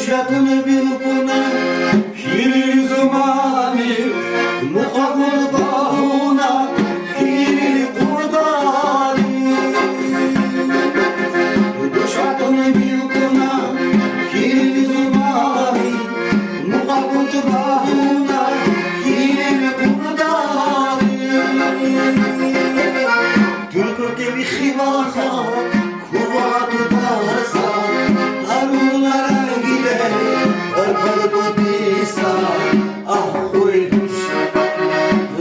Duşatını bir buna Hiril zumani Muqabul bahuna Hiril kurdani Duşatını bir buna Hiril zumani Muqabul bahuna Hiril kurdani Türkür gibi khivaha Kuvatu darsa Arunlara Arpado pisa, ahoy duş,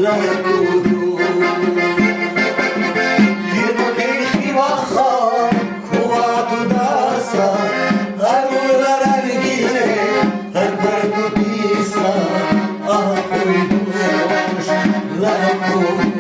la tudu. Dirbo keyfi baha, kuvatu dasa, arunlara gire, arpado pisa, ahoy duş, la tudu.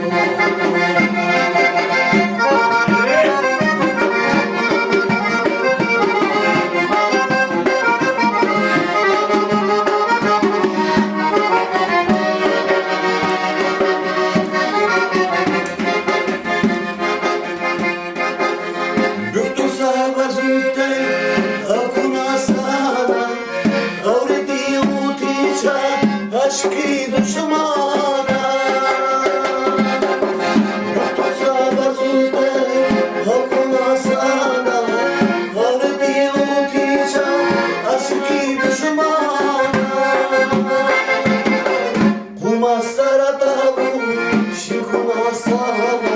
Aşkı düşmana Yoktu sabar sultan Hakuna sana Harbi utiça Aşkı düşmana Kuma saratavu Şikuna sana